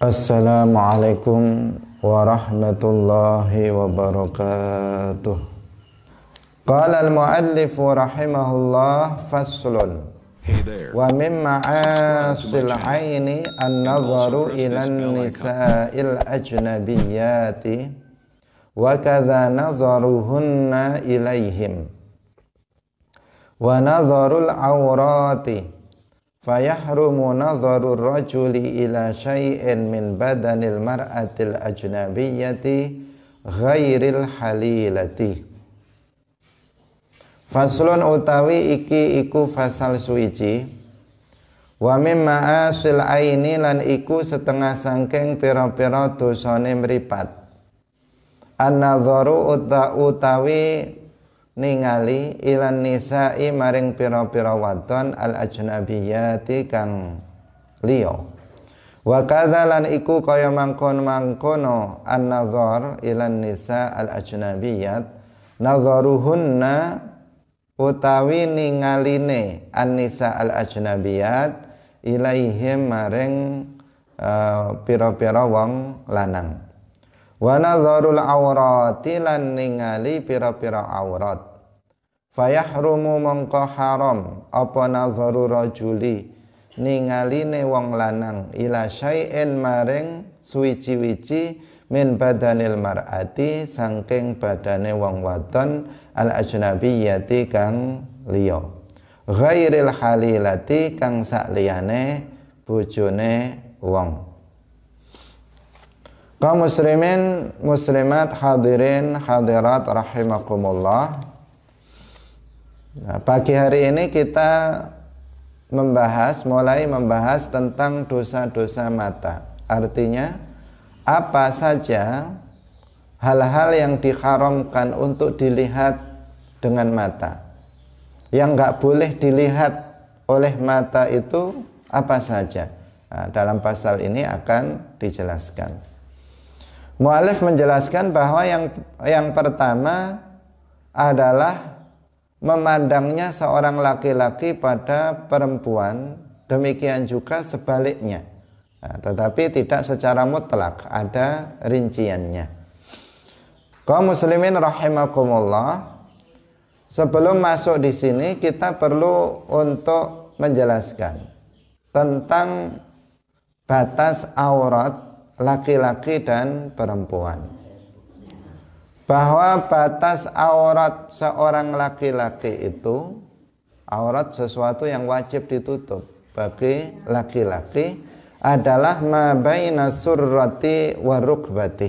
Assalamualaikum warahmatullahi wabarakatuh. Qala al-muallif rahimahullah faslun. Wa min ma'asil aini an-nazaru ila an-nisa'il ajnabiyyati wa kadha nazaruhunna ilaihim wa nazarul awrati fayahrumu nazarur rajuli ila syai'in min badanil mar'atil ajnabiyyati ghairil halilati. Faslun utawi iki iku fasal suici. Wa mimma asil aini lan iku setengah sangking pira-pira dosane mripat. An-nadharu utawi ningali ilan nisa'i maring pira-pira wadon al ajnabiyyati kang liya. Wa kadzalan iku kaya mangkon-mangkono an-nazar ilan nisa al ajnabiyyat nazaruhunna utawi ningaline an-nisa al ajnabiyyat ilaihim maring pira-pira wong lanang. Wa nazarul awrati lan ningali pira-pira aurat. Fayahrumu mongko haram apa nazaru rajuli ningaline wong lanang ila syai'in maring suwici-wici min badanil mar'ati saking badane wong wadon al ajnabiyyati kang liya ghairil halilati kang sakliyane bojone wong. Kaum muslimin muslimat hadirin hadirat rahimakumullah. Nah, pagi hari ini kita mulai membahas tentang dosa-dosa mata. Artinya apa saja hal-hal yang diharamkan untuk dilihat dengan mata, yang nggak boleh dilihat oleh mata itu apa saja. Nah, dalam pasal ini akan dijelaskan. Mu'alif menjelaskan bahwa yang pertama adalah memandangnya seorang laki-laki pada perempuan, demikian juga sebaliknya. Nah, tetapi tidak secara mutlak, ada rinciannya. Kaum muslimin rahimakumullah, sebelum masuk di sini kita perlu untuk menjelaskan tentang batas aurat laki-laki dan perempuan, bahwa batas aurat seorang laki-laki itu, aurat sesuatu yang wajib ditutup bagi laki-laki adalah ma baina surrati wa rukbati,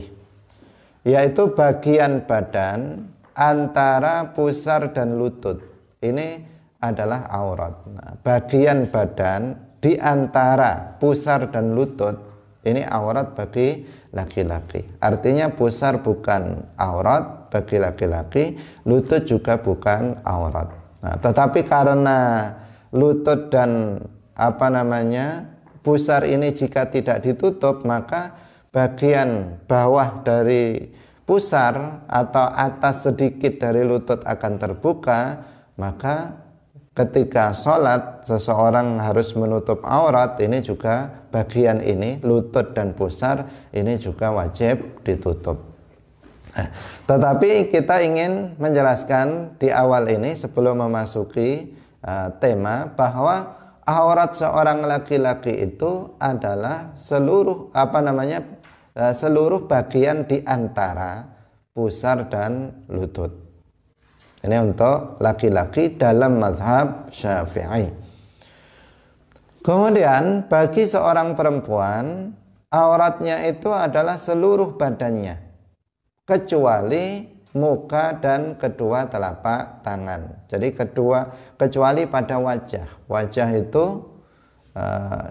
yaitu bagian badan antara pusar dan lutut. Ini adalah aurat. Nah, bagian badan di antara pusar dan lutut ini aurat bagi laki-laki. Artinya pusar bukan aurat bagi laki-laki, lutut juga bukan aurat. Nah, tetapi karena lutut dan pusar ini jika tidak ditutup, maka bagian bawah dari pusar atau atas sedikit dari lutut akan terbuka, maka ketika sholat seseorang harus menutup aurat. Ini juga bagian ini, lutut dan pusar ini juga wajib ditutup. Tetapi kita ingin menjelaskan di awal ini sebelum memasuki tema bahwa aurat seorang laki-laki itu adalah seluruh seluruh bagian di antara pusar dan lutut. Ini untuk laki-laki dalam mazhab Syafi'i. Kemudian bagi seorang perempuan, auratnya itu adalah seluruh badannya, kecuali muka dan kedua telapak tangan. Jadi kecuali pada wajah. Wajah itu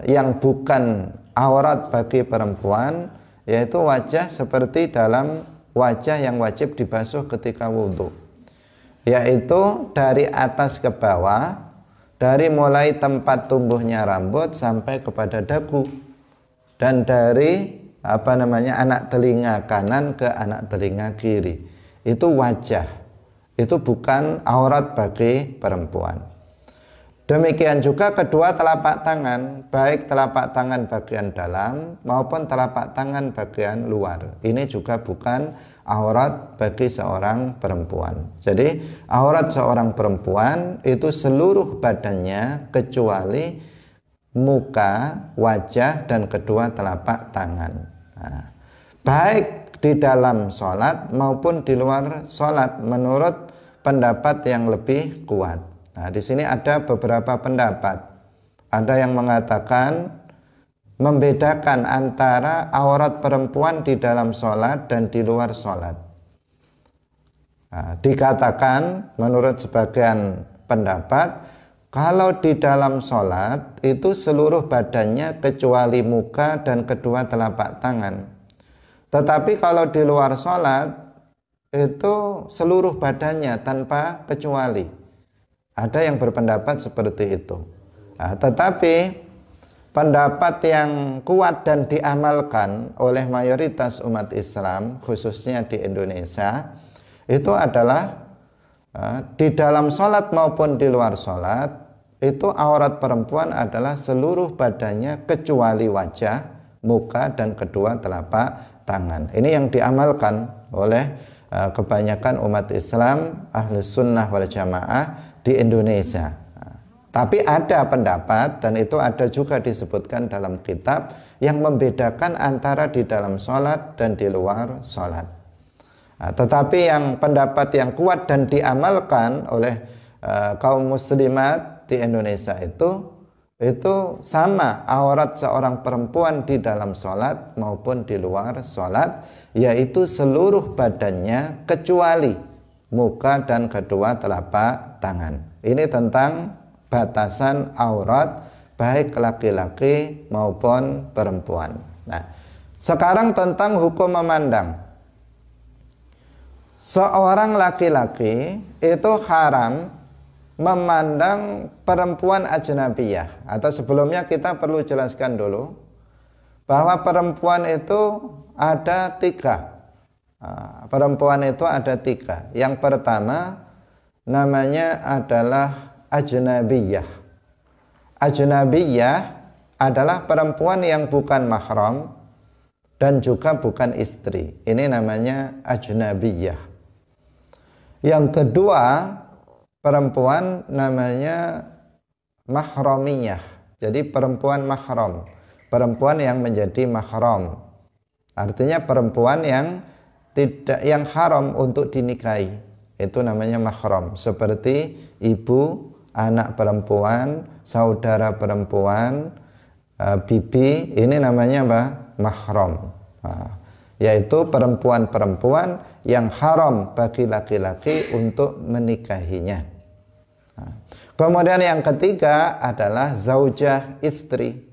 yang bukan aurat bagi perempuan, yaitu wajah seperti dalam wajah yang wajib dibasuh ketika wudhu, yaitu dari atas ke bawah, dari mulai tempat tumbuhnya rambut sampai kepada dagu, dan dari anak telinga kanan ke anak telinga kiri. Itu wajah, itu bukan aurat bagi perempuan. Demikian juga kedua telapak tangan, baik telapak tangan bagian dalam maupun telapak tangan bagian luar. Ini juga bukan aurat bagi seorang perempuan. Jadi aurat seorang perempuan itu seluruh badannya kecuali muka, wajah, dan kedua telapak tangan. Nah, baik di dalam sholat maupun di luar sholat menurut pendapat yang lebih kuat. Nah, di sini ada beberapa pendapat. Ada yang mengatakan membedakan antara aurat perempuan di dalam sholat dan di luar sholat. Nah, dikatakan menurut sebagian pendapat, kalau di dalam sholat itu seluruh badannya kecuali muka dan kedua telapak tangan. Tetapi kalau di luar sholat itu seluruh badannya tanpa kecuali. Ada yang berpendapat seperti itu. Nah, tetapi pendapat yang kuat dan diamalkan oleh mayoritas umat Islam, khususnya di Indonesia, itu adalah di dalam sholat maupun di luar sholat, itu aurat perempuan adalah seluruh badannya kecuali wajah, muka, dan kedua telapak tangan. Ini yang diamalkan oleh kebanyakan umat Islam, Ahlus Sunnah wal Jamaah di Indonesia. Tapi ada pendapat, dan itu ada juga disebutkan dalam kitab, yang membedakan antara di dalam sholat dan di luar sholat. Tetapi yang pendapat yang kuat dan diamalkan oleh kaum muslimat di Indonesia itu sama aurat seorang perempuan di dalam sholat maupun di luar sholat, yaitu seluruh badannya kecuali muka dan kedua telapak tangan. Ini tentang batasan aurat baik laki-laki maupun perempuan. Nah, sekarang tentang hukum memandang. Seorang laki-laki itu haram memandang perempuan ajnabiyah. Atau sebelumnya kita perlu jelaskan dulu bahwa perempuan itu ada tiga. Perempuan itu ada tiga. Yang pertama namanya adalah ajnabiyah. Ajnabiyah adalah perempuan yang bukan mahram dan juga bukan istri. Ini namanya ajnabiyah. Yang kedua perempuan namanya mahramiyah. Jadi perempuan mahram, perempuan yang menjadi mahram. Artinya perempuan yang haram untuk dinikahi, itu namanya mahram. Seperti ibu, anak perempuan, saudara perempuan, bibi, ini namanya apa? Mahram. Yaitu perempuan-perempuan yang haram bagi laki-laki untuk menikahinya. Kemudian yang ketiga adalah zaujah, istri.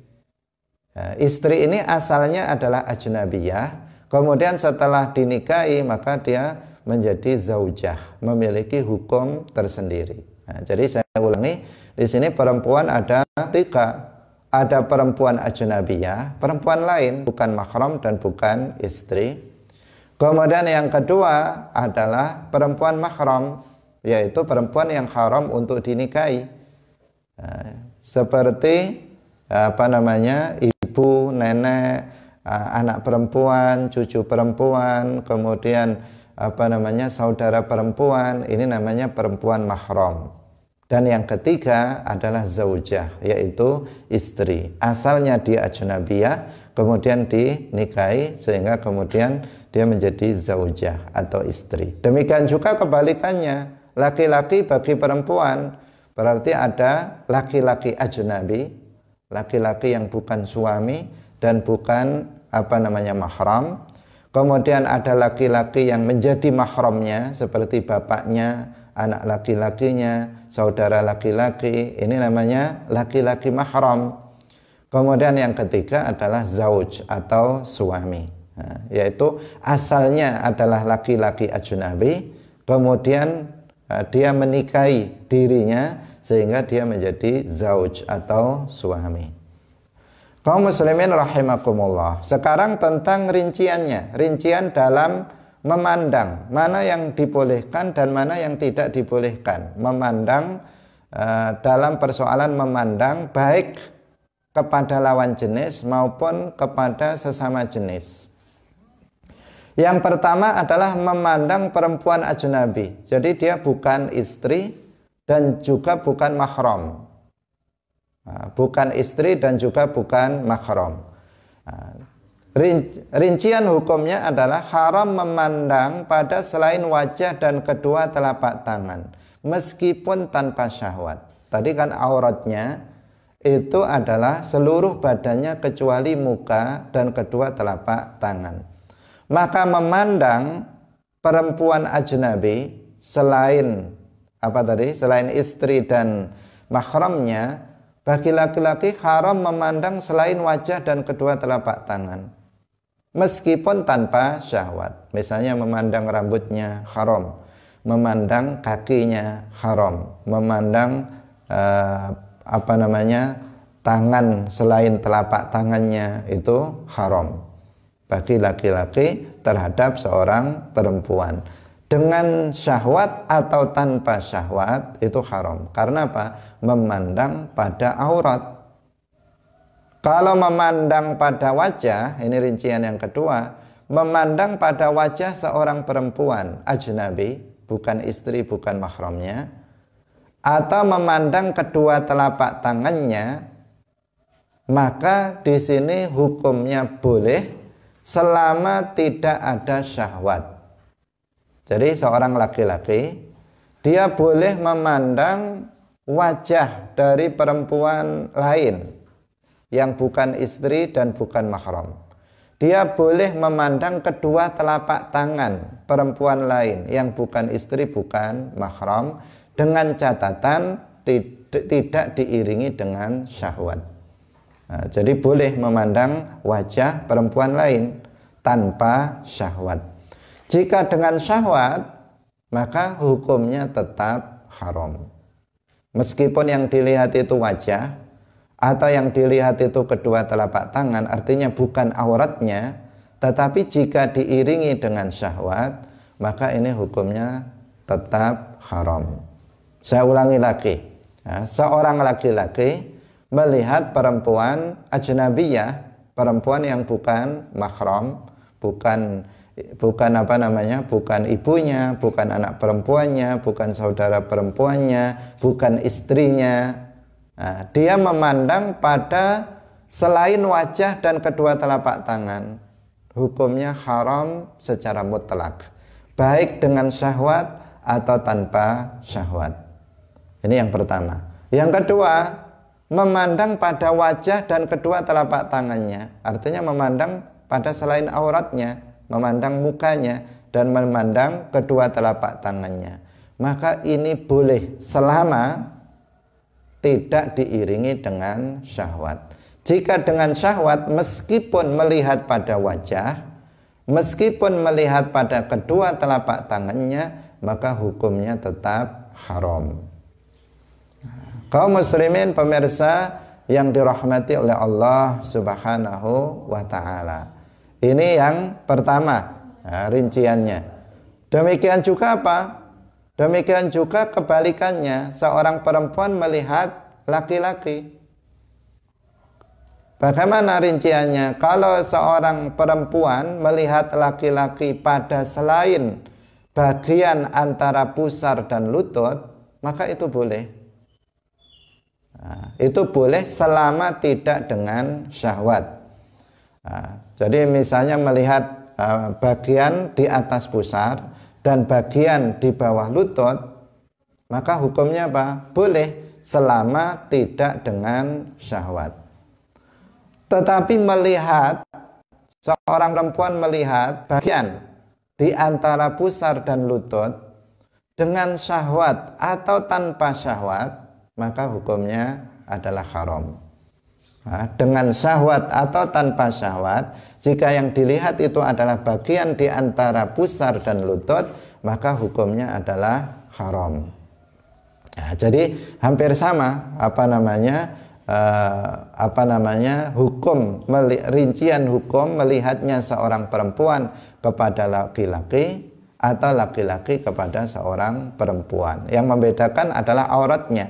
Istri ini asalnya adalah ajnabiyah. Kemudian setelah dinikahi maka dia menjadi zaujah, memiliki hukum tersendiri. Nah, jadi saya ulangi, di sini perempuan ada tiga. Ada perempuan ajnabiyah, perempuan lain, bukan mahram dan bukan istri. Kemudian yang kedua adalah perempuan mahram, yaitu perempuan yang haram untuk dinikahi. Nah, seperti ibu, nenek, anak perempuan, cucu perempuan, kemudian saudara perempuan, ini namanya perempuan mahram. Dan yang ketiga adalah zaujah, yaitu istri. Asalnya dia ajnabiyah, kemudian dinikahi sehingga kemudian dia menjadi zaujah atau istri. Demikian juga kebalikannya, laki-laki bagi perempuan berarti ada laki-laki ajnabi, laki-laki yang bukan suami dan bukan mahram. Kemudian ada laki-laki yang menjadi mahramnya seperti bapaknya, anak laki-lakinya, saudara laki-laki, ini namanya laki-laki mahram. Kemudian yang ketiga adalah zauj atau suami, yaitu asalnya adalah laki-laki ajnabi, kemudian dia menikahi dirinya sehingga dia menjadi zauj atau suami. Kaum muslimin rahimakumullah. Sekarang tentang rinciannya, rincian dalam memandang mana yang dibolehkan dan mana yang tidak dibolehkan. Memandang dalam persoalan memandang baik kepada lawan jenis maupun kepada sesama jenis. Yang pertama adalah memandang perempuan ajnabi. Jadi dia bukan istri dan juga bukan mahram. Bukan istri dan juga bukan mahram. Rincian hukumnya adalah haram memandang pada selain wajah dan kedua telapak tangan, meskipun tanpa syahwat. Tadi kan auratnya itu adalah seluruh badannya kecuali muka dan kedua telapak tangan. Maka memandang perempuan ajnabi selain selain istri dan mahramnya, bagi laki-laki haram memandang selain wajah dan kedua telapak tangan, meskipun tanpa syahwat. Misalnya memandang rambutnya haram, memandang kakinya haram, memandang tangan selain telapak tangannya itu haram bagi laki-laki terhadap seorang perempuan. Dengan syahwat atau tanpa syahwat itu haram. Karena apa? Memandang pada aurat. Kalau memandang pada wajah, ini rincian yang kedua, memandang pada wajah seorang perempuan ajnabi, bukan istri, bukan mahramnya, atau memandang kedua telapak tangannya, maka di sini hukumnya boleh selama tidak ada syahwat. Jadi seorang laki-laki dia boleh memandang wajah dari perempuan lain yang bukan istri dan bukan mahram. Dia boleh memandang kedua telapak tangan perempuan lain yang bukan istri, bukan mahram, dengan catatan tidak diiringi dengan syahwat. Jadi boleh memandang wajah perempuan lain tanpa syahwat. Jika dengan syahwat, maka hukumnya tetap haram. Meskipun yang dilihat itu wajah atau yang dilihat itu kedua telapak tangan, artinya bukan auratnya, tetapi jika diiringi dengan syahwat, maka ini hukumnya tetap haram. Saya ulangi lagi, seorang laki-laki melihat perempuan ajnabiyah, perempuan yang bukan mahram, bukan ibunya, bukan anak perempuannya, bukan saudara perempuannya, bukan istrinya. Dia memandang pada selain wajah dan kedua telapak tangan, hukumnya haram secara mutlak, baik dengan syahwat atau tanpa syahwat. Ini yang pertama. Yang kedua, memandang pada wajah dan kedua telapak tangannya, artinya memandang pada selain auratnya, memandang mukanya dan memandang kedua telapak tangannya. Maka ini boleh selama tidak diiringi dengan syahwat. Jika dengan syahwat, meskipun melihat pada wajah, meskipun melihat pada kedua telapak tangannya, maka hukumnya tetap haram. Kaum muslimin pemirsa yang dirahmati oleh Allah Subhanahu wa ta'ala. Ini yang pertama, rinciannya. Demikian juga apa? Demikian juga kebalikannya, seorang perempuan melihat laki-laki. Bagaimana rinciannya? Kalau seorang perempuan melihat laki-laki pada selain bagian antara pusar dan lutut, maka itu boleh. Itu boleh selama tidak dengan syahwat. Jadi misalnya melihat bagian di atas pusar dan bagian di bawah lutut, maka hukumnya apa? Boleh selama tidak dengan syahwat. Tetapi melihat, seorang perempuan melihat bagian di antara pusar dan lutut dengan syahwat atau tanpa syahwat, maka hukumnya adalah haram. Dengan syahwat atau tanpa syahwat, jika yang dilihat itu adalah bagian di antara pusar dan lutut, maka hukumnya adalah haram. Jadi hampir sama rincian hukum melihatnya seorang perempuan kepada laki-laki atau laki-laki kepada seorang perempuan. Yang membedakan adalah auratnya.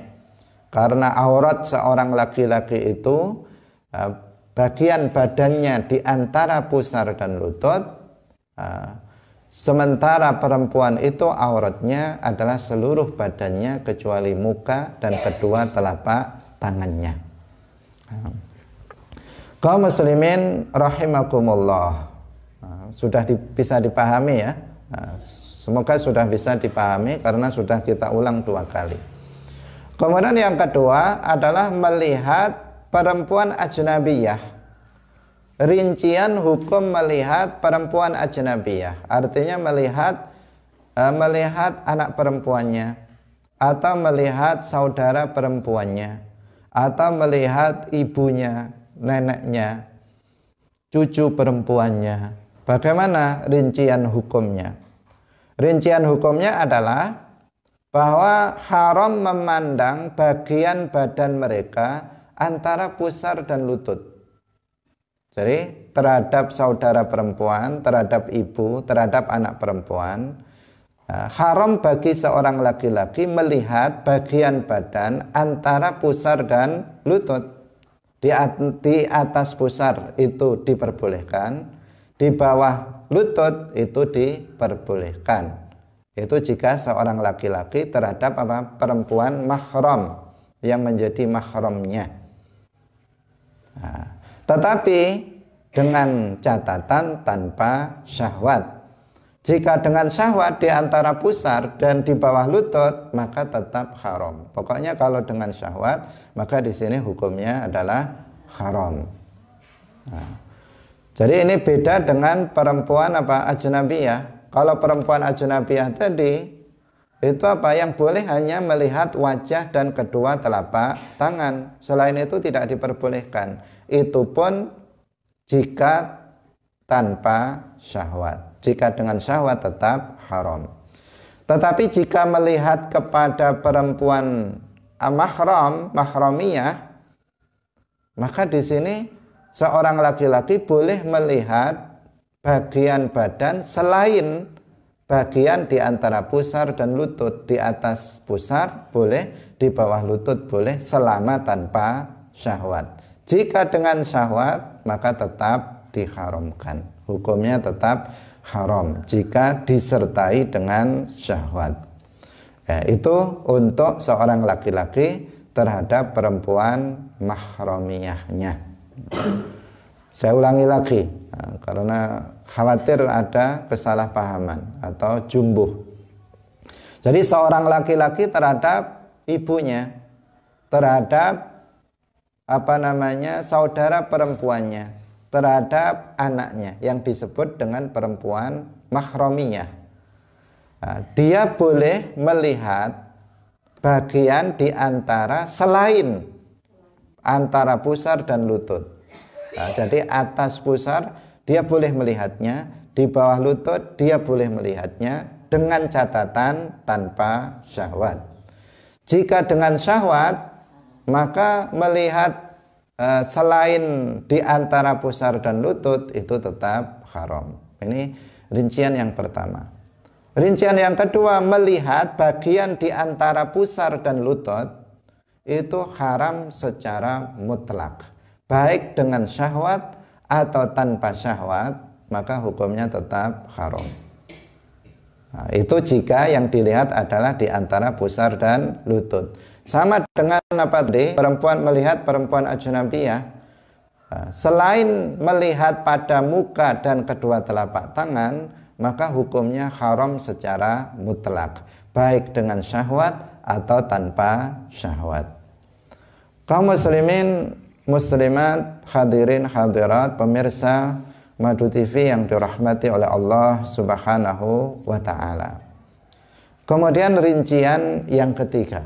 Karena aurat seorang laki-laki itu bagian badannya di antara pusar dan lutut, sementara perempuan itu auratnya adalah seluruh badannya kecuali muka dan kedua telapak tangannya. Kaum muslimin rahimakumullah, sudah bisa dipahami ya. Semoga sudah bisa dipahami karena sudah kita ulang 2 kali. Kemudian yang kedua adalah melihat perempuan ajnabiyah. Rincian hukum melihat perempuan ajnabiyah, artinya melihat anak perempuannya, atau melihat saudara perempuannya, atau melihat ibunya, neneknya, cucu perempuannya. Bagaimana rincian hukumnya? Rincian hukumnya adalah bahwa haram memandang bagian badan mereka antara pusar dan lutut. Jadi terhadap saudara perempuan, terhadap ibu, terhadap anak perempuan, haram bagi seorang laki-laki melihat bagian badan antara pusar dan lutut. Di atas pusar itu diperbolehkan, di bawah lutut itu diperbolehkan. Itu jika seorang laki-laki terhadap perempuan mahram yang menjadi mahramnya. Tetapi dengan catatan tanpa syahwat. Jika dengan syahwat di antara pusar dan di bawah lutut, maka tetap haram. Pokoknya kalau dengan syahwat, maka di sini hukumnya adalah haram. Jadi ini beda dengan perempuan ajnabiyah. Kalau perempuan ajnabiyah tadi itu yang boleh hanya melihat wajah dan kedua telapak tangan. Selain itu tidak diperbolehkan. Itu pun jika tanpa syahwat. Jika dengan syahwat tetap haram. Tetapi jika melihat kepada perempuan mahramiyah, maka di sini seorang laki-laki boleh melihat bagian badan selain bagian di antara pusar dan lutut. Di atas pusar boleh, di bawah lutut boleh, selama tanpa syahwat. Jika dengan syahwat, maka tetap diharamkan. Hukumnya tetap haram jika disertai dengan syahwat. Itu untuk seorang laki-laki terhadap perempuan mahramiyahnya. Saya ulangi lagi karena khawatir ada kesalahpahaman atau jumbuh. Jadi seorang laki-laki terhadap ibunya, terhadap saudara perempuannya, terhadap anaknya yang disebut dengan perempuan mahramiyah. Dia boleh melihat bagian di antara selain antara pusar dan lutut. Jadi atas pusar dia boleh melihatnya, di bawah lutut dia boleh melihatnya dengan catatan tanpa syahwat. Jika dengan syahwat, maka melihat selain di antara pusar dan lutut itu tetap haram. Ini rincian yang pertama. Rincian yang kedua, melihat bagian di antara pusar dan lutut itu haram secara mutlak. Baik dengan syahwat atau tanpa syahwat, maka hukumnya tetap haram. Itu jika yang dilihat adalah di antara pusar dan lutut. Sama dengan perempuan melihat perempuan ajnabiyah, selain melihat pada muka dan kedua telapak tangan, maka hukumnya haram secara mutlak, baik dengan syahwat atau tanpa syahwat. Kaum muslimin, muslimat, hadirin hadirat, pemirsa Madu TV yang dirahmati oleh Allah Subhanahu wa ta'ala. Kemudian rincian yang ketiga.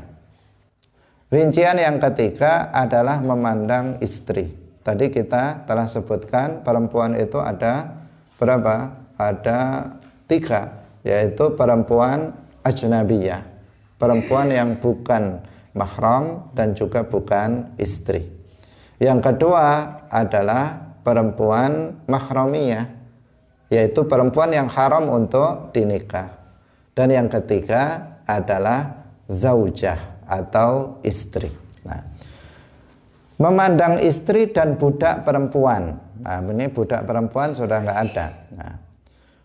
Rincian yang ketiga adalah memandang istri. Tadi kita telah sebutkan perempuan itu ada berapa? Ada 3, yaitu perempuan ajnabiyah, perempuan yang bukan mahram dan juga bukan istri. Yang kedua adalah perempuan mahramiyah, yaitu perempuan yang haram untuk dinikah. Dan yang ketiga adalah zaujah atau istri. Nah, memandang istri dan budak perempuan. Nah, ini budak perempuan sudah nggak ada. Nah,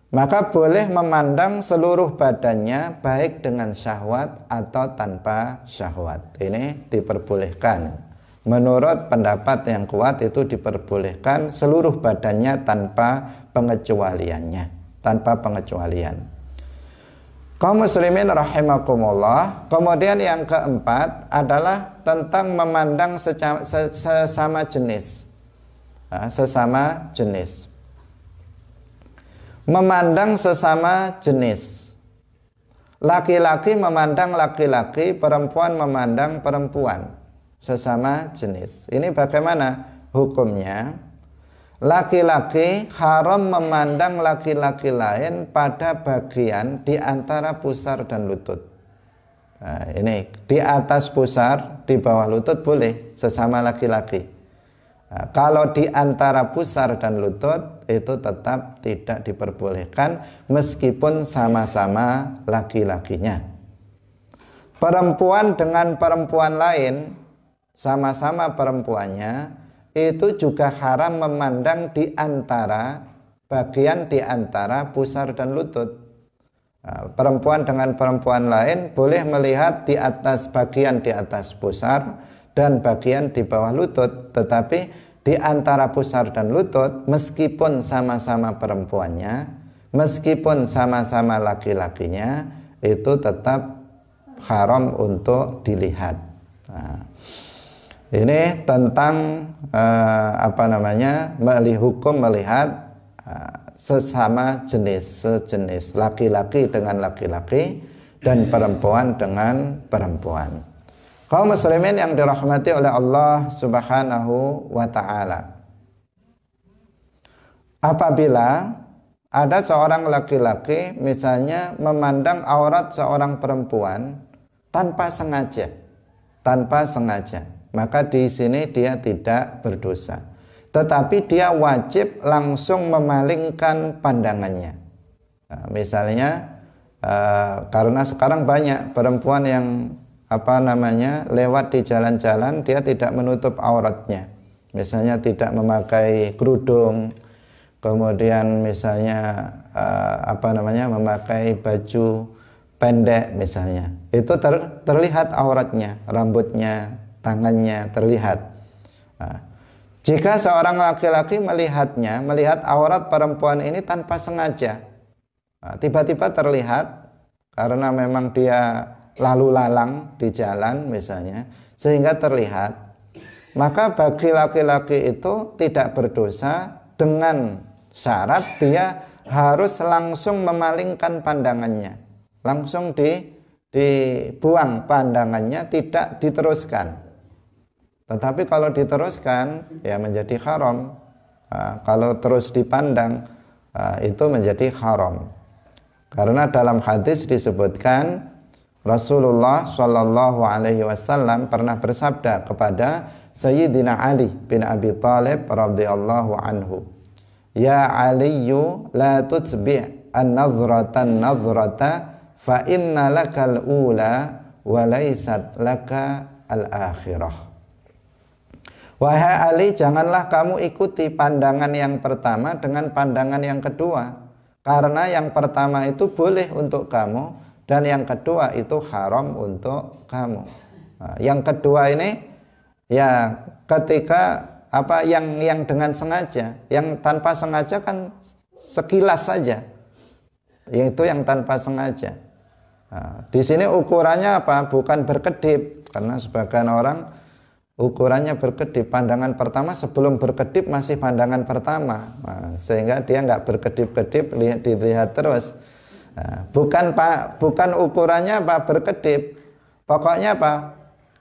maka boleh memandang seluruh badannya baik dengan syahwat atau tanpa syahwat. Ini diperbolehkan. Menurut pendapat yang kuat itu diperbolehkan seluruh badannya tanpa pengecualiannya, tanpa pengecualian. Kaum muslimin rahimakumullah. Kemudian yang keempat adalah tentang memandang sesama jenis. Nah, sesama jenis. Memandang sesama jenis. Laki-laki memandang laki-laki, perempuan memandang perempuan, sesama jenis. Ini bagaimana hukumnya? Laki-laki haram memandang laki-laki lain pada bagian di antara pusar dan lutut. Nah, ini di atas pusar, di bawah lutut boleh sesama laki-laki. Nah, kalau di antara pusar dan lutut itu tetap tidak diperbolehkan meskipun sama-sama laki-lakinya. Perempuan dengan perempuan lain, sama-sama perempuannya, itu juga haram memandang di antara bagian di antara pusar dan lutut. Nah, perempuan dengan perempuan lain boleh melihat di atas bagian di atas pusar dan bagian di bawah lutut, tetapi di antara pusar dan lutut meskipun sama-sama perempuannya, meskipun sama-sama laki-lakinya, itu tetap haram untuk dilihat. Nah, ini tentang hukum melihat sesama jenis, sejenis, laki-laki dengan laki-laki dan perempuan dengan perempuan. Kaum muslimin yang dirahmati oleh Allah Subhanahu wa ta'ala, apabila ada seorang laki-laki misalnya memandang aurat seorang perempuan tanpa sengaja, maka di sini dia tidak berdosa, tetapi dia wajib langsung memalingkan pandangannya. Nah, misalnya karena sekarang banyak perempuan yang lewat di jalan-jalan, dia tidak menutup auratnya, misalnya tidak memakai kerudung, kemudian misalnya memakai baju pendek misalnya, itu terlihat auratnya, rambutnya, tangannya terlihat. Nah, jika seorang laki-laki melihat aurat perempuan ini tanpa sengaja, tiba-tiba terlihat karena memang dia lalu lalang di jalan misalnya, sehingga terlihat, maka bagi laki-laki itu tidak berdosa dengan syarat dia harus langsung memalingkan pandangannya, langsung dibuang pandangannya, tidak diteruskan. Tetapi kalau diteruskan ya menjadi haram. Kalau terus dipandang itu menjadi haram. Karena dalam hadis disebutkan Rasulullah Shallallahu Alaihi Wasallam pernah bersabda kepada Sayyidina Ali bin Abi Thalib radhiyallahu anhu, "Ya Aliyu la tutbi' an-nazratan nazrata fa inna lakal ula wa laysat laka al-akhirah." Wahai Ali, janganlah kamu ikuti pandangan yang pertama dengan pandangan yang kedua, karena yang pertama itu boleh untuk kamu dan yang kedua itu haram untuk kamu. Nah, yang kedua ini ya ketika yang dengan sengaja, yang tanpa sengaja kan sekilas saja, yaitu yang tanpa sengaja. Nah, di sini ukurannya bukan berkedip, karena sebagian orang ukurannya berkedip. Pandangan pertama sebelum berkedip masih pandangan pertama, nah, sehingga dia nggak berkedip-kedip, dilihat terus. Nah, bukan ukurannya berkedip, pokoknya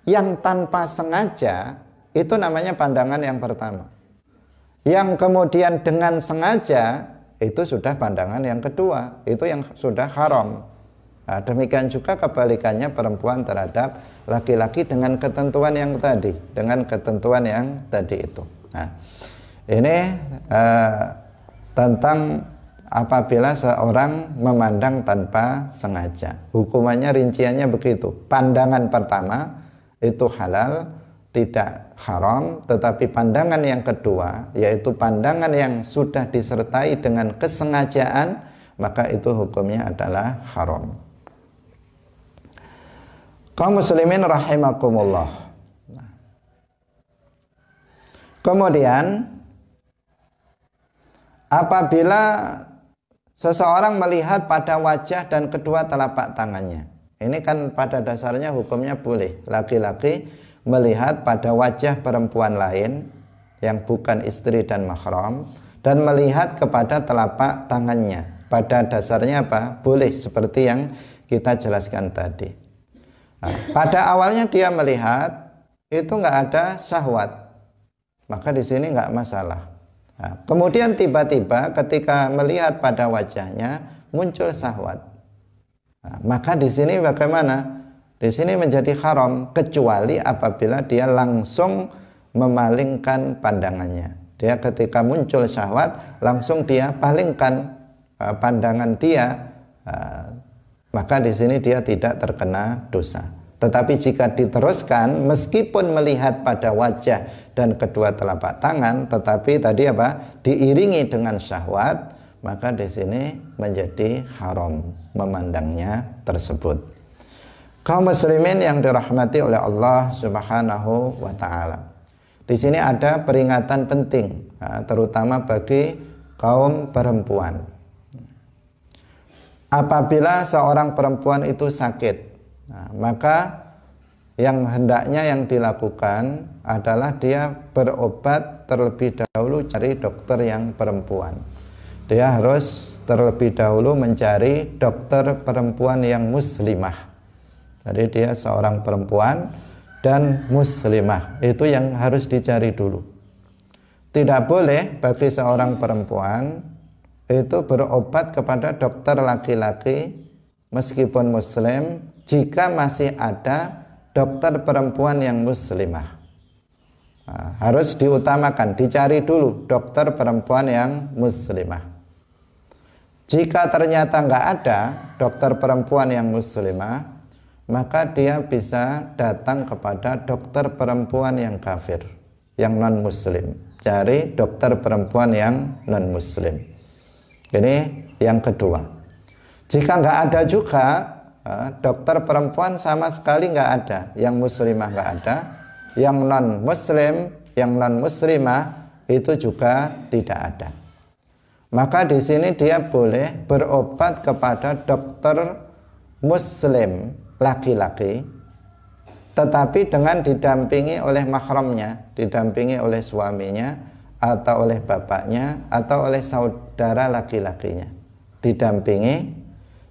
yang tanpa sengaja itu namanya pandangan yang pertama. Yang kemudian dengan sengaja itu sudah pandangan yang kedua, itu yang sudah haram. Nah, demikian juga kebalikannya perempuan terhadap laki-laki dengan ketentuan yang tadi, itu. Nah, ini tentang apabila seorang memandang tanpa sengaja, hukumannya rinciannya begitu. Pandangan pertama itu halal, tidak haram, tetapi pandangan yang kedua, yaitu pandangan yang sudah disertai dengan kesengajaan, maka itu hukumnya adalah haram. Kaum muslimin rahimakumullah. Kemudian apabila seseorang melihat pada wajah dan kedua telapak tangannya, ini kan pada dasarnya hukumnya boleh laki-laki melihat pada wajah perempuan lain yang bukan istri dan mahram dan melihat kepada telapak tangannya. Pada dasarnya apa? Boleh, seperti yang kita jelaskan tadi. Nah, pada awalnya dia melihat itu nggak ada syahwat, maka di sini nggak masalah. Nah, kemudian tiba-tiba ketika melihat pada wajahnya muncul syahwat, nah, maka di sini bagaimana? Di sini menjadi haram kecuali apabila dia langsung memalingkan pandangannya. Dia ketika muncul syahwat langsung dia palingkan pandangan dia, maka di sini dia tidak terkena dosa. Tetapi jika diteruskan meskipun melihat pada wajah dan kedua telapak tangan, tetapi tadi apa? Diiringi dengan syahwat, maka di sini menjadi haram memandangnya tersebut. Kaum muslimin yang dirahmati oleh Allah Subhanahu wa taala. Di sini ada peringatan penting, terutama bagi kaum perempuan. Apabila seorang perempuan itu sakit, maka yang hendaknya yang dilakukan adalah dia berobat terlebih dahulu, cari dokter yang perempuan. Dia harus terlebih dahulu mencari dokter perempuan yang muslimah. Jadi dia seorang perempuan dan muslimah, itu yang harus dicari dulu. Tidak boleh bagi seorang perempuan itu berobat kepada dokter laki-laki meskipun muslim jika masih ada dokter perempuan yang muslimah. Nah, harus diutamakan, dicari dulu dokter perempuan yang muslimah. Jika ternyata nggak ada dokter perempuan yang muslimah, maka dia bisa datang kepada dokter perempuan yang kafir, yang non-muslim. Cari dokter perempuan yang non-muslim. Ini yang kedua. Jika nggak ada juga, dokter perempuan sama sekali nggak ada, yang muslimah nggak ada, yang non-muslim, yang non-muslimah itu juga tidak ada. Maka di sini dia boleh berobat kepada dokter muslim laki-laki, tetapi dengan didampingi oleh mahramnya, didampingi oleh suaminya atau oleh bapaknya atau oleh saudara laki-lakinya, didampingi.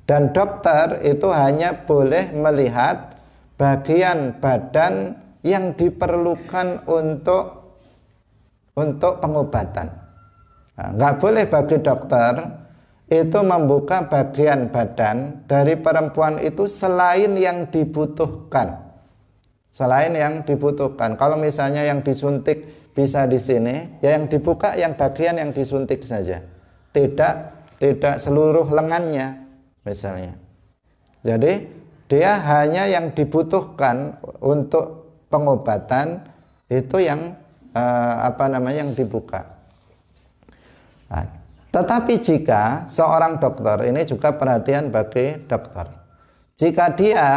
Dan dokter itu hanya boleh melihat bagian badan yang diperlukan untuk pengobatan. Nah, nggak boleh bagi dokter itu membuka bagian badan dari perempuan itu selain yang dibutuhkan. Selain yang dibutuhkan. Kalau misalnya yang disuntik bisa di sini, ya yang dibuka yang bagian yang disuntik saja. Tidak seluruh lengannya misalnya. Jadi dia hanya yang dibutuhkan untuk pengobatan itu yang yang dibuka. Nah, tetapi jika seorang dokter, ini juga perhatian bagi dokter, jika dia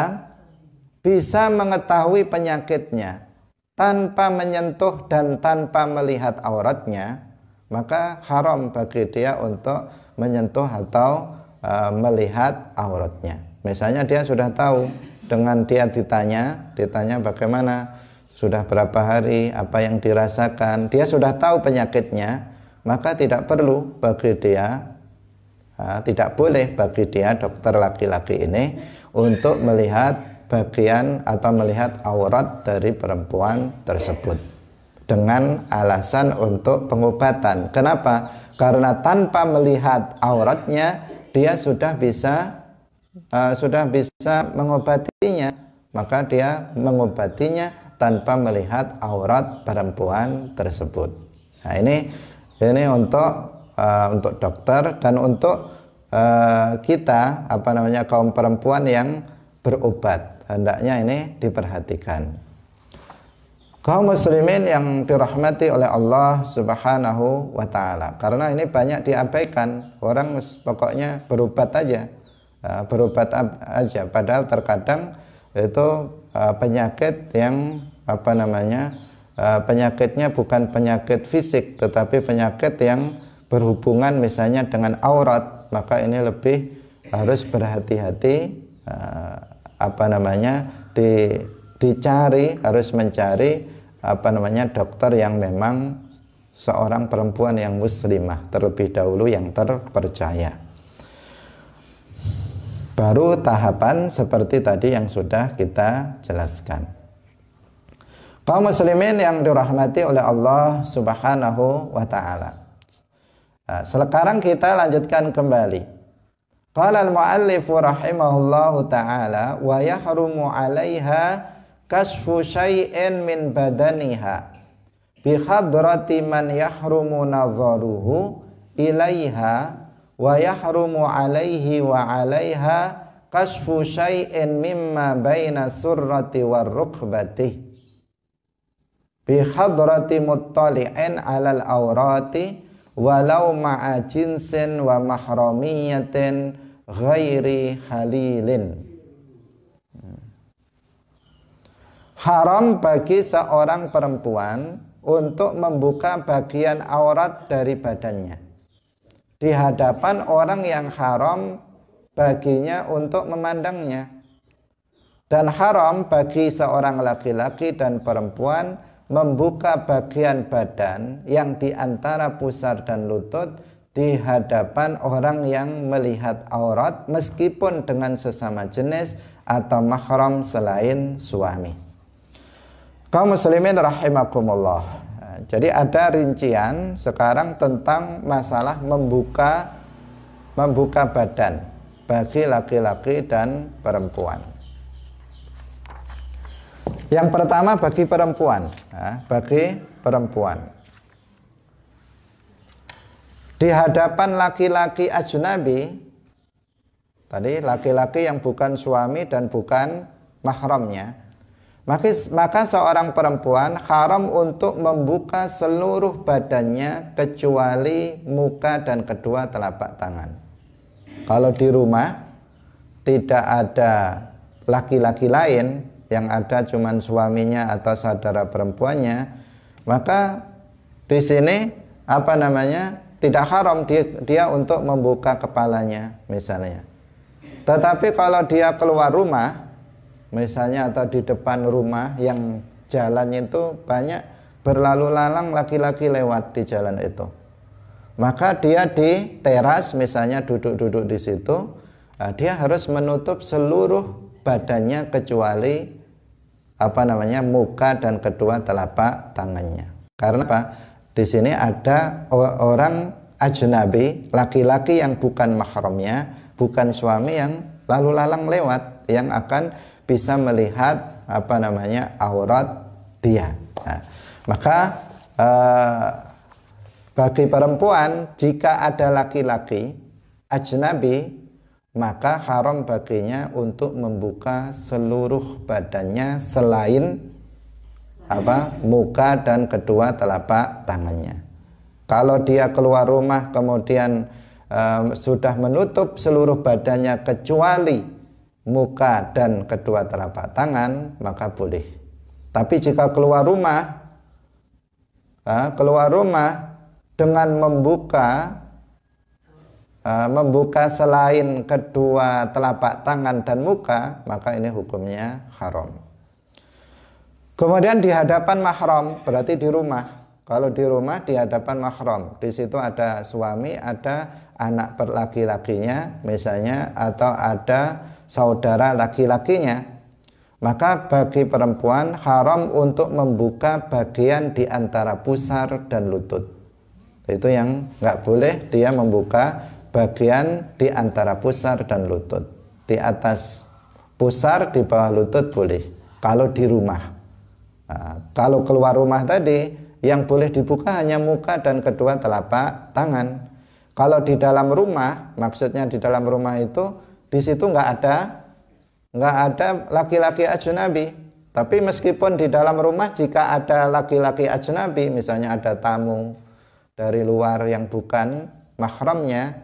bisa mengetahui penyakitnya tanpa menyentuh dan tanpa melihat auratnya, maka haram bagi dia untuk menyentuh atau melihat auratnya. Misalnya dia sudah tahu, dengan dia ditanya bagaimana, sudah berapa hari, apa yang dirasakan, dia sudah tahu penyakitnya, maka tidak perlu bagi dia, tidak boleh bagi dia dokter laki-laki ini untuk melihat bagian atau melihat aurat dari perempuan tersebut dengan alasan untuk pengobatan. Kenapa? Karena tanpa melihat auratnya dia sudah bisa mengobatinya, maka dia mengobatinya tanpa melihat aurat perempuan tersebut. Nah, ini untuk dokter dan untuk kita kaum perempuan yang berobat, hendaknya ini diperhatikan. Kaum muslimin yang dirahmati oleh Allah Subhanahu wa taala. Karena ini banyak diabaikan. Orang pokoknya berobat aja. Berobat aja, padahal terkadang itu penyakit yang penyakitnya bukan penyakit fisik, tetapi penyakit yang berhubungan misalnya dengan aurat, maka ini lebih harus berhati-hati, dicari, harus mencari dokter yang memang seorang perempuan yang muslimah terlebih dahulu, yang terpercaya. Baru tahapan seperti tadi yang sudah kita jelaskan. Kaum muslimin yang dirahmati oleh Allah Subhanahu wa taala. Sekarang kita lanjutkan kembali. Qala al-muallif rahimahullahu taala wa yahrumu 'alaiha kasfu syai'in min badaniha bi hadrati man yahrumu nadharuhu ilaiha wa yahrumu 'alaihi wa 'alaiha kasfu syai'in mimma baina surrati war rukbati bi hadrati muttali'in 'alal awrati walau ma'a jinsin wa mahramiyatin ghairi halilin. Haram bagi seorang perempuan untuk membuka bagian aurat dari badannya di hadapan orang yang haram baginya untuk memandangnya. Dan haram bagi seorang laki-laki dan perempuan membuka bagian badan yang di antara pusar dan lutut di hadapan orang yang melihat aurat meskipun dengan sesama jenis atau mahram selain suami. Kaum muslimin rahimakumullah. Jadi ada rincian sekarang tentang masalah membuka badan bagi laki-laki dan perempuan. Yang pertama bagi perempuan, di hadapan laki-laki ajnabi, tadi laki-laki yang bukan suami dan bukan mahramnya, maka seorang perempuan haram untuk membuka seluruh badannya kecuali muka dan kedua telapak tangan. Kalau di rumah tidak ada laki-laki lain, yang ada cuman suaminya atau saudara perempuannya, maka di sini tidak haram dia untuk membuka kepalanya misalnya. Tetapi kalau dia keluar rumah misalnya atau di depan rumah yang jalan itu banyak berlalu lalang laki-laki lewat di jalan itu, maka dia di teras misalnya duduk-duduk di situ, dia harus menutup seluruh badannya kecuali muka dan kedua telapak tangannya. Karena apa? Di sini ada orang ajnabi, laki-laki yang bukan mahramnya, bukan suami, yang lalu lalang lewat, yang akan bisa melihat aurat dia. Nah, maka bagi perempuan jika ada laki-laki ajnabi, maka haram baginya untuk membuka seluruh badannya selain muka dan kedua telapak tangannya. Kalau dia keluar rumah kemudian sudah menutup seluruh badannya kecuali muka dan kedua telapak tangan, maka boleh. Tapi jika keluar rumah dengan membuka selain kedua telapak tangan dan muka, maka ini hukumnya haram. Kemudian di hadapan mahram, berarti di rumah. Kalau di rumah di hadapan mahram, di situ ada suami, ada anak laki-lakinya misalnya, atau ada saudara laki-lakinya, maka bagi perempuan haram untuk membuka bagian di antara pusar dan lutut. Itu yang nggak boleh, dia membuka bagian di antara pusar dan lutut. Di atas pusar, di bawah lutut boleh kalau di rumah. Kalau keluar rumah tadi, yang boleh dibuka hanya muka dan kedua telapak tangan. Kalau di dalam rumah, maksudnya di dalam rumah itu, di situ nggak ada laki-laki ajnabi, Tapi meskipun di dalam rumah jika ada laki-laki ajnabi, misalnya ada tamu dari luar yang bukan mahramnya,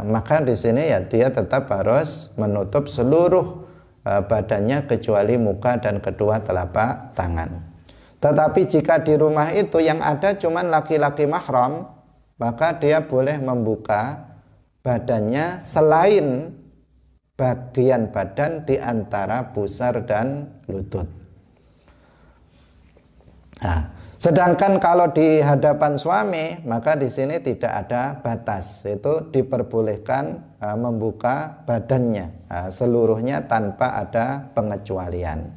maka di sini ya dia tetap harus menutup seluruh badannya kecuali muka dan kedua telapak tangan. Tetapi jika di rumah itu yang ada cuman laki-laki mahram, maka dia boleh membuka badannya selain bagian badan di antara pusar dan lutut. Nah, sedangkan kalau di hadapan suami, maka di sini tidak ada batas. Itu diperbolehkan membuka badannya seluruhnya tanpa ada pengecualian.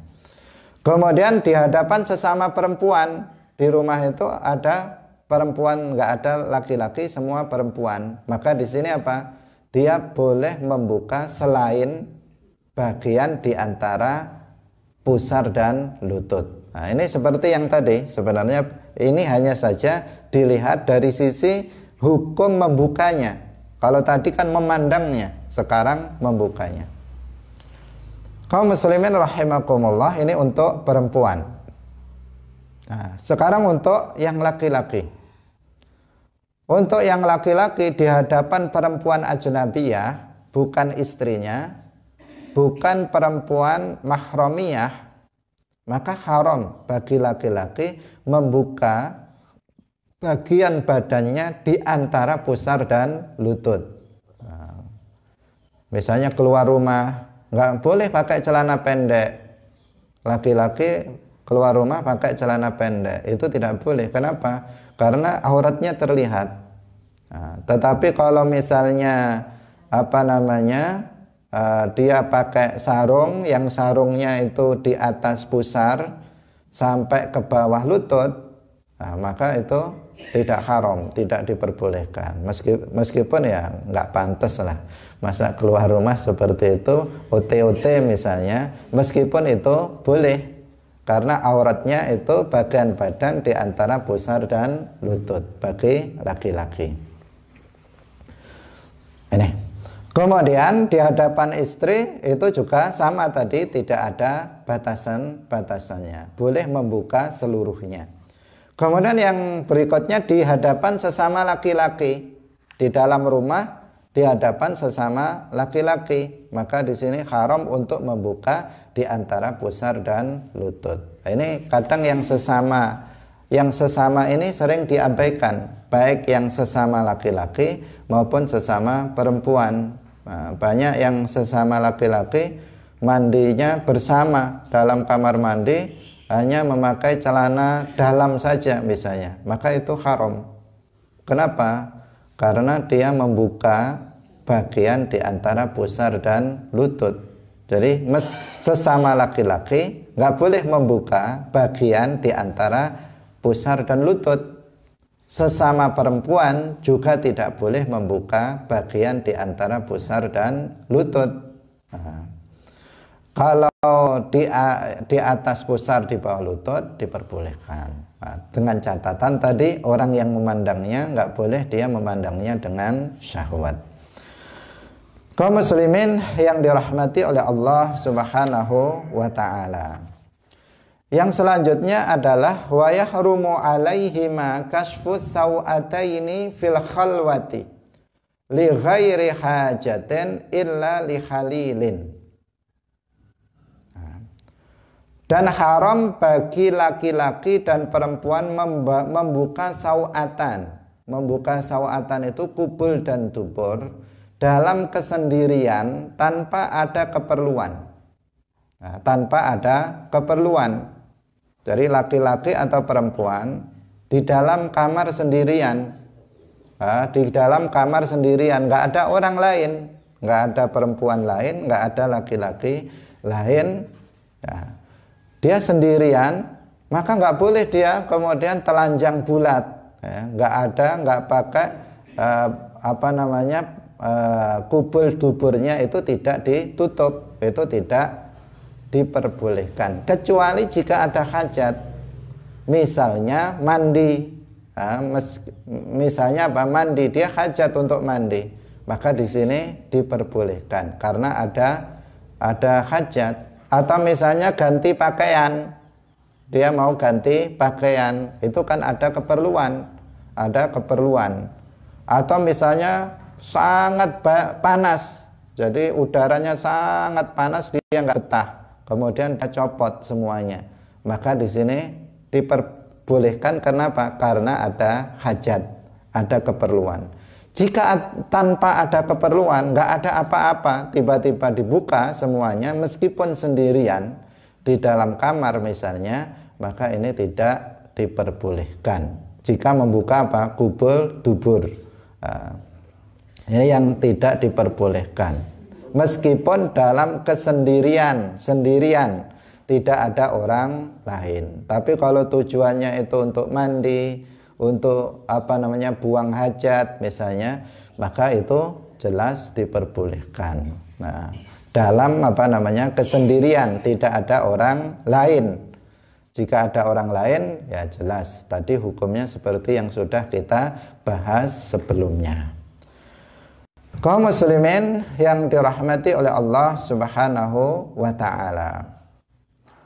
Kemudian di hadapan sesama perempuan, di rumah itu ada perempuan, nggak ada laki-laki, semua perempuan. Maka di sini apa? Dia boleh membuka selain bagian di antara pusar dan lutut. Nah, ini seperti yang tadi, sebenarnya ini hanya saja dilihat dari sisi hukum membukanya. Kalau tadi kan memandangnya, sekarang membukanya. Kaum muslimin rahimakumullah, ini untuk perempuan. Nah, sekarang untuk yang laki-laki. Untuk yang laki-laki di hadapan perempuan ajnabiyah, bukan istrinya, bukan perempuan mahramiyah, maka haram bagi laki-laki membuka bagian badannya di antara pusar dan lutut. Misalnya keluar rumah, nggak boleh pakai celana pendek. Laki-laki keluar rumah pakai celana pendek, itu tidak boleh. Kenapa? Karena auratnya terlihat. Tetapi kalau misalnya dia pakai sarung yang sarungnya itu di atas pusar sampai ke bawah lutut, maka itu tidak haram, tidak diperbolehkan. Meskipun ya nggak pantas lah, masa keluar rumah seperti itu, OT-OT misalnya, meskipun itu boleh. Karena auratnya itu bagian badan di antara pusar dan lutut bagi laki-laki. Ini. Kemudian di hadapan istri itu juga sama tadi, tidak ada batasannya. Boleh membuka seluruhnya. Kemudian yang berikutnya di hadapan sesama laki-laki. Di dalam rumah di hadapan sesama laki-laki, maka di sini haram untuk membuka di antara pusar dan lutut. Ini kadang yang sesama ini sering diabaikan, baik yang sesama laki-laki maupun sesama perempuan. Nah, banyak yang sesama laki-laki mandinya bersama dalam kamar mandi, hanya memakai celana dalam saja misalnya, maka itu haram. Kenapa? Karena dia membuka bagian di antara pusar dan lutut. Jadi sesama laki-laki nggak boleh membuka bagian di antara pusar dan lutut. Sesama perempuan juga tidak boleh membuka bagian di antara pusar dan lutut. Nah, kalau di atas pusar di bawah lutut diperbolehkan. Nah, dengan catatan tadi orang yang memandangnya nggak boleh dia memandangnya dengan syahwat. Kaum muslimin yang dirahmati oleh Allah Subhanahu wa taala. Yang selanjutnya adalah wa yahrumu alaihima kashfus sawataini fil khalwati li ghairi hajatin illa li halilin. Dan haram bagi laki-laki dan perempuan membuka sawatan. Membuka sawatan itu kubul dan dubur dalam kesendirian tanpa ada keperluan. Nah, tanpa ada keperluan. Jadi laki-laki atau perempuan di dalam kamar sendirian. Nah, di dalam kamar sendirian, nggak ada orang lain, nggak ada perempuan lain, nggak ada laki-laki lain. Nah, dia sendirian, maka nggak boleh dia kemudian telanjang bulat, ya, nggak pakai kubul duburnya itu tidak ditutup, itu tidak diperbolehkan, kecuali jika ada hajat, misalnya mandi, mandi, dia hajat untuk mandi, maka di sini diperbolehkan karena ada hajat. Atau misalnya ganti pakaian, dia mau ganti pakaian, itu kan ada keperluan, Atau misalnya sangat panas, jadi udaranya sangat panas, dia nggak betah, kemudian dia copot semuanya, maka di sini diperbolehkan. Kenapa? Karena ada hajat, ada keperluan. Jika tanpa ada keperluan, nggak ada apa-apa, tiba-tiba dibuka semuanya meskipun sendirian di dalam kamar misalnya, maka ini tidak diperbolehkan. Jika membuka apa? Kubul dubur. Ini yang tidak diperbolehkan. Meskipun dalam sendirian, tidak ada orang lain. Tapi kalau tujuannya itu untuk mandi, untuk buang hajat misalnya, maka itu jelas diperbolehkan. Nah, dalam kesendirian, tidak ada orang lain. Jika ada orang lain, ya jelas tadi hukumnya seperti yang sudah kita bahas sebelumnya. Kaum muslimin yang dirahmati oleh Allah Subhanahu wa taala.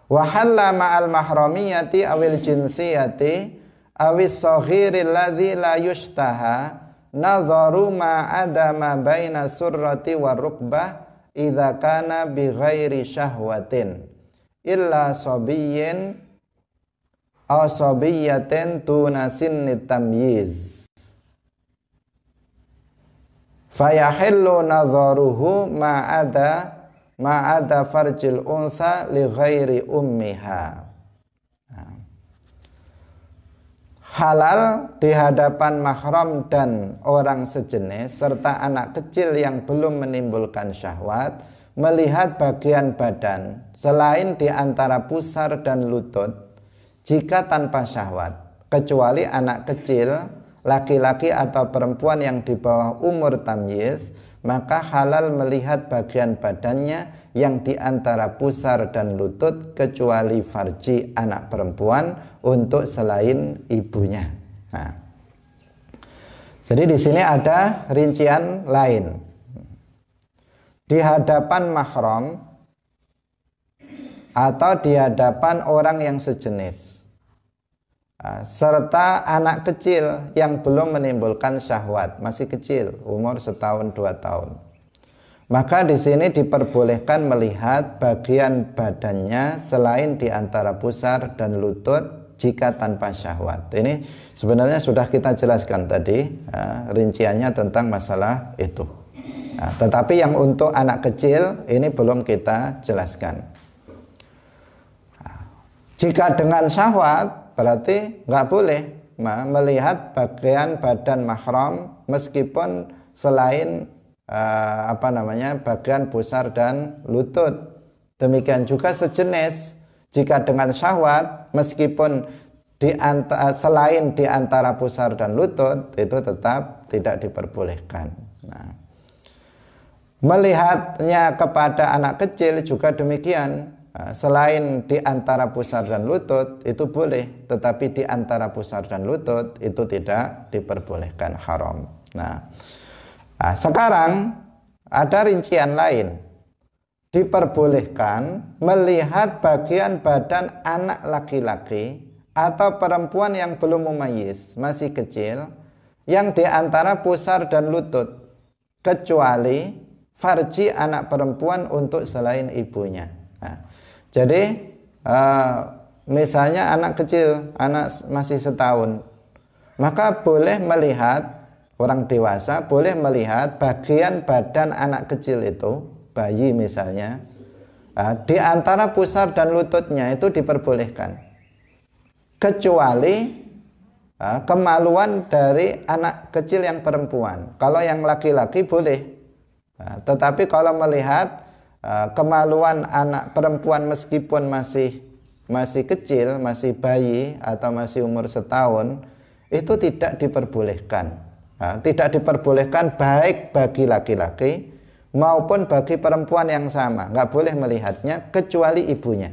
Wa halla ma'al mahramiyati awil jinsiyati awis saghiril ladzi la yushtaha nazaru ma adama baina surrati wa rukbah idza kana bi ghairi syahwatin illa sabiyyin aw sabiyatin tuna sinni tamyiz fayahillu nazaruhu ma ada farjil unsa li ghairi ummiha. Halal di hadapan mahram dan orang sejenis serta anak kecil yang belum menimbulkan syahwat melihat bagian badan selain di antara pusar dan lutut jika tanpa syahwat, kecuali anak kecil laki-laki atau perempuan yang di bawah umur tamyiz, maka halal melihat bagian badannya yang di antara pusar dan lutut kecuali farji anak perempuan untuk selain ibunya. Nah, jadi di sini ada rincian lain. Di hadapan mahram atau di hadapan orang yang sejenis, serta anak kecil yang belum menimbulkan syahwat, masih kecil, umur 1-2 tahun. Maka di sini diperbolehkan melihat bagian badannya selain di antara pusar dan lutut jika tanpa syahwat. Ini sebenarnya sudah kita jelaskan tadi rinciannya tentang masalah itu. Nah, tetapi yang untuk anak kecil ini belum kita jelaskan. Jika dengan syahwat berarti nggak boleh melihat bagian badan mahram meskipun selain bagian pusar dan lutut. Demikian juga sejenis, jika dengan syahwat meskipun selain di antara pusar dan lutut itu tetap tidak diperbolehkan. Nah, melihatnya kepada anak kecil juga demikian. Selain di antara pusar dan lutut itu boleh, tetapi di antara pusar dan lutut itu tidak diperbolehkan, haram. Nah, sekarang ada rincian lain. Diperbolehkan melihat bagian badan anak laki-laki atau perempuan yang belum mumayyiz, masih kecil, yang di antara pusar dan lutut, kecuali farji anak perempuan untuk selain ibunya. Nah, jadi misalnya anak kecil, anak masih setahun, maka boleh melihat, orang dewasa boleh melihat bagian badan anak kecil itu, bayi misalnya, di antara pusar dan lututnya itu diperbolehkan, kecuali kemaluan dari anak kecil yang perempuan. Kalau yang laki-laki boleh, tetapi kalau melihat kemaluan anak perempuan meskipun masih kecil, masih bayi atau masih umur setahun, itu tidak diperbolehkan. Tidak diperbolehkan baik bagi laki-laki maupun bagi perempuan yang sama. Nggak boleh melihatnya kecuali ibunya.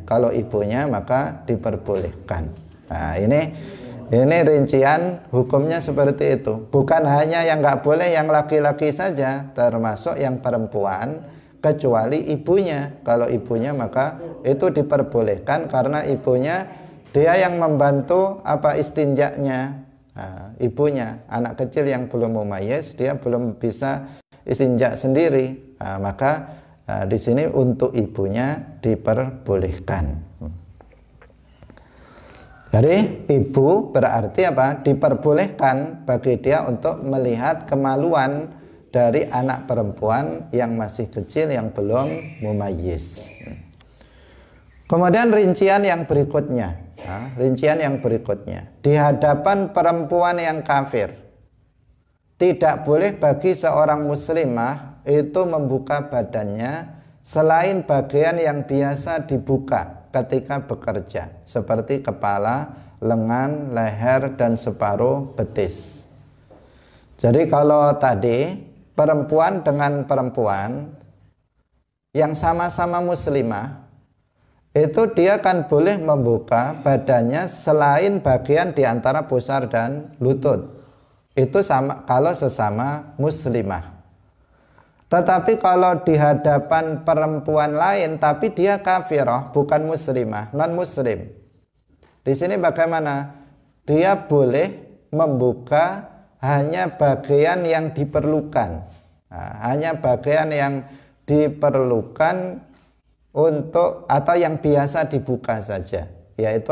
Kalau ibunya maka diperbolehkan. Nah, ini rincian hukumnya seperti itu. Bukan hanya yang nggak boleh yang laki-laki saja, termasuk yang perempuan. kecuali ibunya. Kalau ibunya maka itu diperbolehkan karena ibunya dia yang membantu istinjaknya. Nah, ibunya, anak kecil yang belum mumayyiz, dia belum bisa istinja sendiri. Nah, maka di sini untuk ibunya diperbolehkan. Jadi ibu berarti diperbolehkan bagi dia untuk melihat kemaluan dari anak perempuan yang masih kecil yang belum mumayyiz. Kemudian rincian yang berikutnya, di hadapan perempuan yang kafir, tidak boleh bagi seorang muslimah itu membuka badannya selain bagian yang biasa dibuka ketika bekerja, seperti kepala, lengan, leher, dan separuh betis. Jadi kalau tadi perempuan dengan perempuan yang sama-sama muslimah, itu dia kan boleh membuka badannya selain bagian di antara pusar dan lutut. Itu sama kalau sesama muslimah. Tetapi kalau di hadapan perempuan lain tapi dia kafirah, bukan muslimah, non muslim. Di sini bagaimana? Dia boleh membuka hanya bagian yang diperlukan. Nah, hanya bagian yang diperlukan untuk atau yang biasa dibuka saja. Yaitu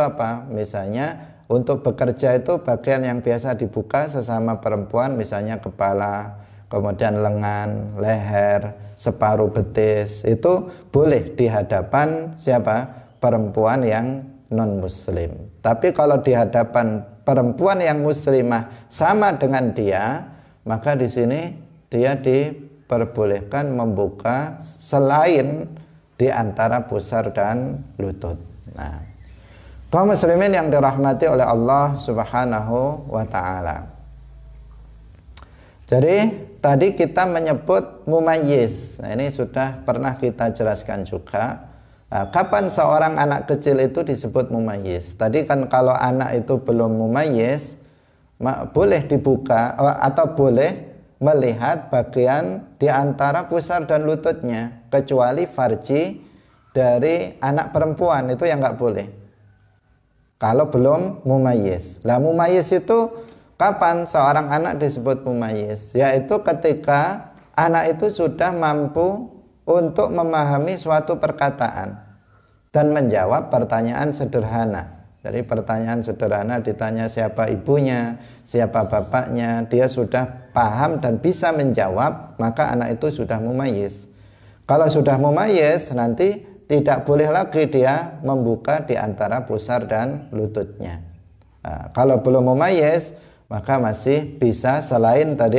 misalnya untuk bekerja itu bagian yang biasa dibuka sesama perempuan, misalnya kepala, kemudian lengan, leher, separuh betis, itu boleh di hadapan siapa? Perempuan yang non muslim. Tapi kalau di hadapan perempuan yang muslimah sama dengan dia, maka di sini dia diperbolehkan membuka selain di antara pusar dan lutut. Nah, kaum muslimin yang dirahmati oleh Allah Subhanahu wa taala. Jadi tadi kita menyebut mumayyiz. Nah, ini sudah pernah kita jelaskan juga. Nah, kapan seorang anak kecil itu disebut mumayyiz? Tadi kan kalau anak itu belum mumayyiz, boleh dibuka atau boleh melihat bagian di antara pusar dan lututnya, kecuali farji dari anak perempuan, itu yang nggak boleh. Kalau belum mumayyiz. Lah mumayyiz itu kapan seorang anak disebut mumayyiz? Yaitu ketika anak itu sudah mampu untuk memahami suatu perkataan dan menjawab pertanyaan sederhana. Jadi pertanyaan sederhana ditanya siapa ibunya, siapa bapaknya, dia sudah paham dan bisa menjawab, maka anak itu sudah mumayyiz. Kalau sudah mumayyiz, nanti tidak boleh lagi dia membuka di antara pusar dan lututnya. Nah, kalau belum mumayyiz, maka masih bisa selain tadi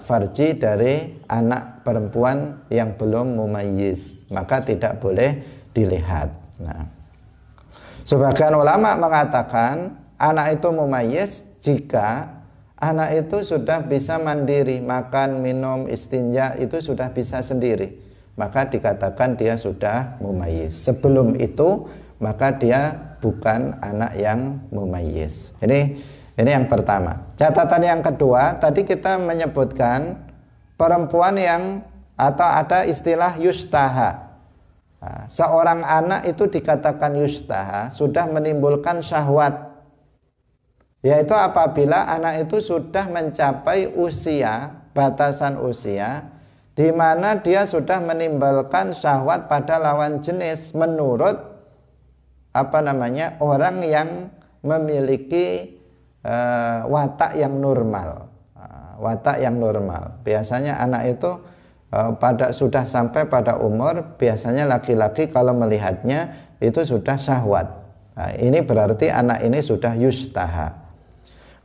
farji dari anak perempuan yang belum mumayyiz, maka tidak boleh dilihat. Nah, sebagian ulama mengatakan anak itu mumayyiz jika anak itu sudah bisa mandiri, makan, minum, istinja itu sudah bisa sendiri, maka dikatakan dia sudah mumayyiz. Sebelum itu maka dia bukan anak yang mumayyiz. Ini yang pertama. Catatan yang kedua, tadi kita menyebutkan perempuan yang atau ada istilah yustaha. Nah, seorang anak itu dikatakan yustaha, sudah menimbulkan syahwat. Yaitu apabila anak itu sudah mencapai usia, batasan usia, di mana dia sudah menimbulkan syahwat pada lawan jenis menurut orang yang memiliki watak yang normal. Watak yang normal. Biasanya anak itu sudah sampai pada umur, biasanya laki-laki kalau melihatnya itu sudah syahwat. Nah, ini berarti anak ini sudah yustaha.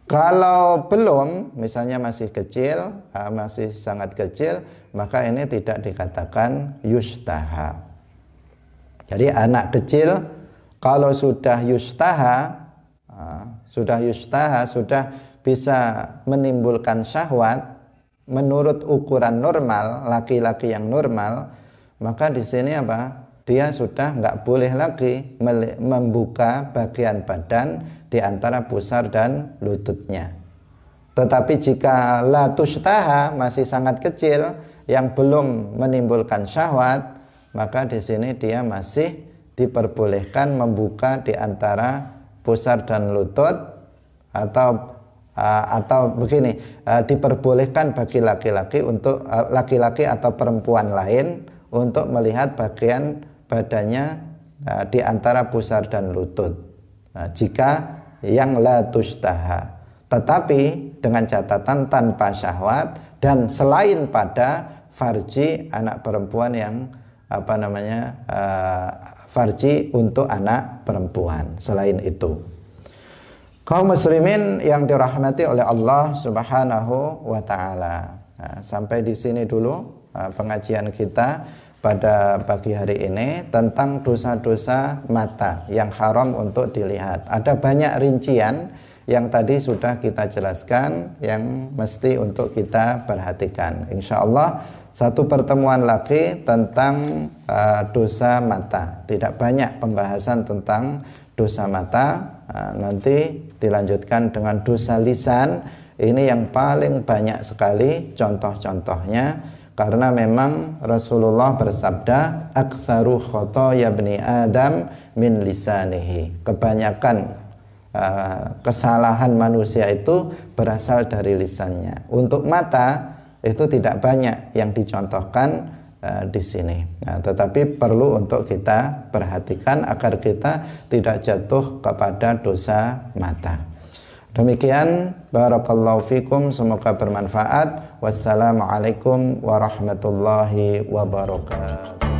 Kalau belum, misalnya masih kecil, masih sangat kecil, maka ini tidak dikatakan yustaha. Jadi anak kecil kalau sudah yustaha, sudah bisa menimbulkan syahwat menurut ukuran normal, laki-laki yang normal, maka di sini dia sudah nggak boleh lagi membuka bagian badan di antara pusar dan lututnya. Tetapi jika la tushtaha masih sangat kecil yang belum menimbulkan syahwat, maka di sini dia masih diperbolehkan membuka di antara pusar dan lutut, atau begini, diperbolehkan bagi laki-laki untuk laki-laki atau perempuan lain untuk melihat bagian badannya di antara pusar dan lutut. Jika yang la tushtaha, tetapi dengan catatan tanpa syahwat dan selain pada farji anak perempuan yang farji untuk anak perempuan. Selain itu, kaum muslimin yang dirahmati oleh Allah Subhanahu wa taala. Sampai di sini dulu pengajian kita pada pagi hari ini tentang dosa-dosa mata yang haram untuk dilihat. Ada banyak rincian yang tadi sudah kita jelaskan yang mesti untuk kita perhatikan. Insya Allah satu pertemuan lagi tentang dosa mata. Tidak banyak pembahasan tentang dosa mata. Nanti dilanjutkan dengan dosa lisan. Ini yang paling banyak sekali contoh-contohnya, karena memang Rasulullah bersabda, aktsaru khotoya bani Adam min lisanihi. Kebanyakan kesalahan manusia itu berasal dari lisannya. Untuk mata itu tidak banyak yang dicontohkan di sini. Tetapi perlu untuk kita perhatikan agar kita tidak jatuh kepada dosa mata. Demikian, barakallahu fikum, semoga bermanfaat. Wassalamualaikum warahmatullahi wabarakatuh.